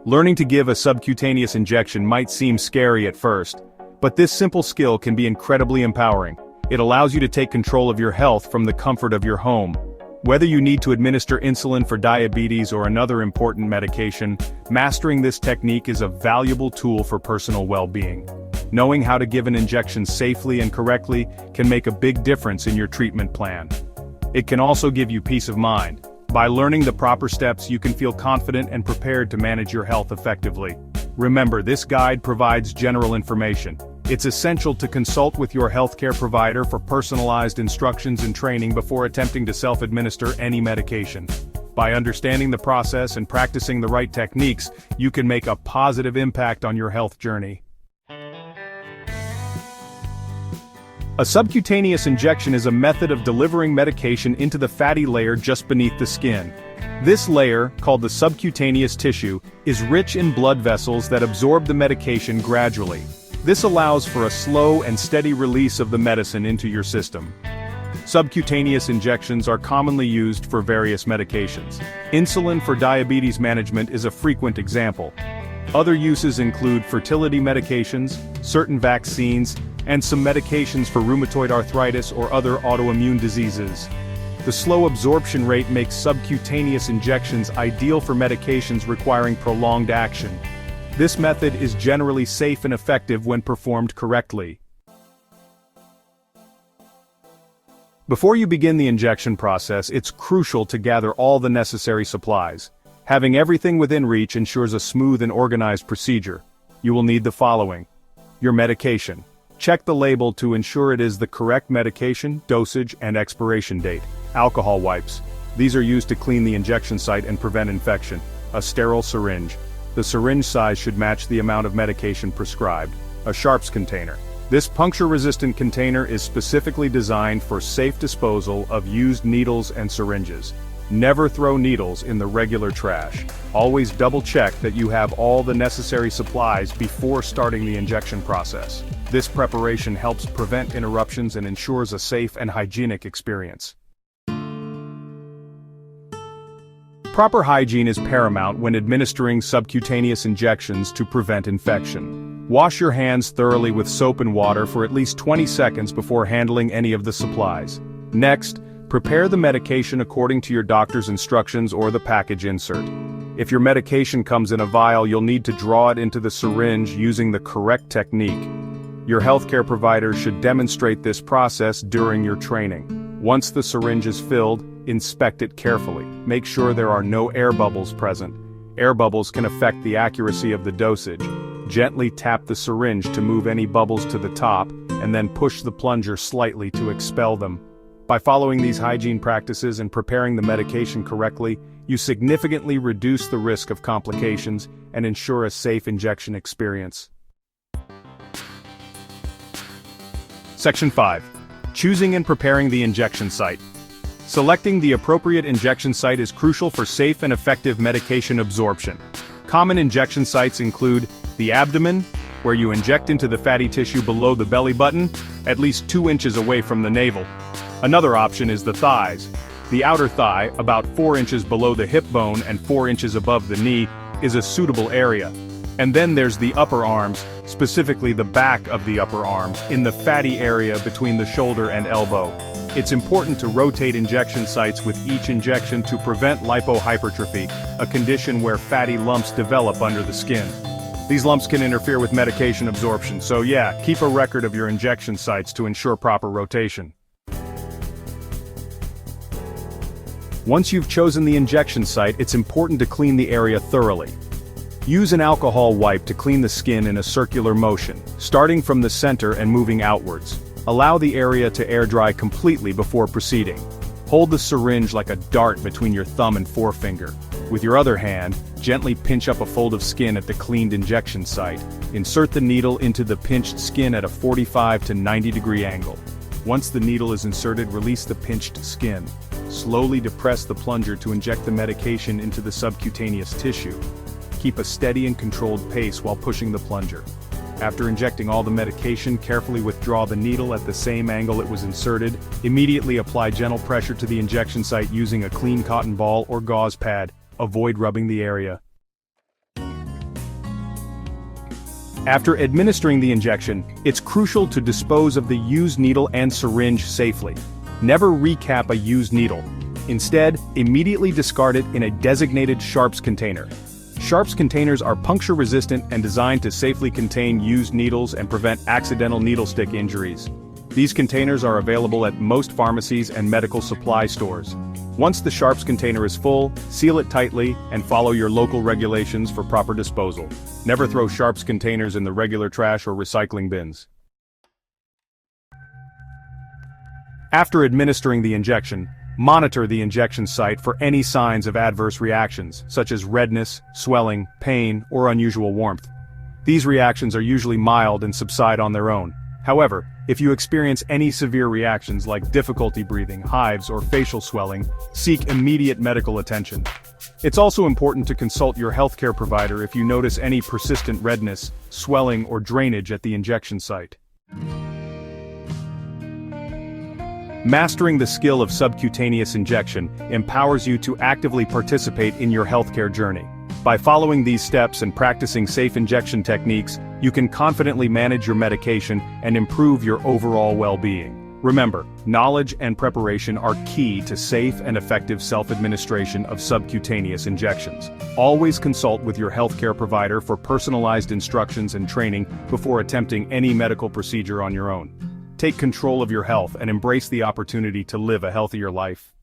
Learning to give a subcutaneous injection might seem scary at first, but this simple skill can be incredibly empowering. It allows you to take control of your health from the comfort of your home. Whether you need to administer insulin for diabetes or another important medication, mastering this technique is a valuable tool for personal well-being. Knowing how to give an injection safely and correctly can make a big difference in your treatment plan. It can also give you peace of mind. By learning the proper steps, you can feel confident and prepared to manage your health effectively. Remember, this guide provides general information. It's essential to consult with your healthcare provider for personalized instructions and training before attempting to self-administer any medication. By understanding the process and practicing the right techniques, you can make a positive impact on your health journey. A subcutaneous injection is a method of delivering medication into the fatty layer just beneath the skin. This layer, called the subcutaneous tissue, is rich in blood vessels that absorb the medication gradually. This allows for a slow and steady release of the medicine into your system. Subcutaneous injections are commonly used for various medications. Insulin for diabetes management is a frequent example. Other uses include fertility medications, certain vaccines, and some medications for rheumatoid arthritis or other autoimmune diseases. The slow absorption rate makes subcutaneous injections ideal for medications requiring prolonged action. This method is generally safe and effective when performed correctly. Before you begin the injection process, it's crucial to gather all the necessary supplies. Having everything within reach ensures a smooth and organized procedure. You will need the following: your medication. Check the label to ensure it is the correct medication, dosage, and expiration date. Alcohol wipes. These are used to clean the injection site and prevent infection. A sterile syringe. The syringe size should match the amount of medication prescribed. A sharps container. This puncture-resistant container is specifically designed for safe disposal of used needles and syringes. Never throw needles in the regular trash. Always double-check that you have all the necessary supplies before starting the injection process. This preparation helps prevent interruptions and ensures a safe and hygienic experience. Proper hygiene is paramount when administering subcutaneous injections to prevent infection. Wash your hands thoroughly with soap and water for at least 20 seconds before handling any of the supplies. Next, prepare the medication according to your doctor's instructions or the package insert. If your medication comes in a vial, you'll need to draw it into the syringe using the correct technique. Your healthcare provider should demonstrate this process during your training. Once the syringe is filled, inspect it carefully. Make sure there are no air bubbles present. Air bubbles can affect the accuracy of the dosage. Gently tap the syringe to move any bubbles to the top, and then push the plunger slightly to expel them. By following these hygiene practices and preparing the medication correctly, you significantly reduce the risk of complications and ensure a safe injection experience. Section 5. Choosing and preparing the injection site. Selecting the appropriate injection site is crucial for safe and effective medication absorption. Common injection sites include the abdomen, where you inject into the fatty tissue below the belly button, at least 2 inches away from the navel. Another option is the thighs. The outer thigh, about 4 inches below the hip bone and 4 inches above the knee, is a suitable area. And then there's the upper arms, specifically the back of the upper arms, in the fatty area between the shoulder and elbow. It's important to rotate injection sites with each injection to prevent lipohypertrophy, a condition where fatty lumps develop under the skin. These lumps can interfere with medication absorption, so yeah, keep a record of your injection sites to ensure proper rotation. Once you've chosen the injection site, it's important to clean the area thoroughly. Use an alcohol wipe to clean the skin in a circular motion, starting from the center and moving outwards. Allow the area to air dry completely before proceeding. Hold the syringe like a dart between your thumb and forefinger. With your other hand, gently pinch up a fold of skin at the cleaned injection site. Insert the needle into the pinched skin at a 45 to 90 degree angle. Once the needle is inserted, release the pinched skin. Slowly depress the plunger to inject the medication into the subcutaneous tissue. Keep a steady and controlled pace while pushing the plunger. After injecting all the medication, carefully withdraw the needle at the same angle it was inserted. Immediately apply gentle pressure to the injection site using a clean cotton ball or gauze pad. Avoid rubbing the area. After administering the injection, it's crucial to dispose of the used needle and syringe safely. Never recap a used needle. Instead, immediately discard it in a designated sharps container. Sharps containers are puncture-resistant and designed to safely contain used needles and prevent accidental needle stick injuries. These containers are available at most pharmacies and medical supply stores. Once the sharps container is full, seal it tightly and follow your local regulations for proper disposal. Never throw sharps containers in the regular trash or recycling bins. After administering the injection, monitor the injection site for any signs of adverse reactions, such as redness, swelling, pain, or unusual warmth. These reactions are usually mild and subside on their own. However, if you experience any severe reactions like difficulty breathing, hives, or facial swelling, seek immediate medical attention. It's also important to consult your healthcare provider if you notice any persistent redness, swelling, or drainage at the injection site. Mastering the skill of subcutaneous injection empowers you to actively participate in your healthcare journey. By following these steps and practicing safe injection techniques, you can confidently manage your medication and improve your overall well-being. Remember, knowledge and preparation are key to safe and effective self-administration of subcutaneous injections. Always consult with your healthcare provider for personalized instructions and training before attempting any medical procedure on your own. Take control of your health and embrace the opportunity to live a healthier life.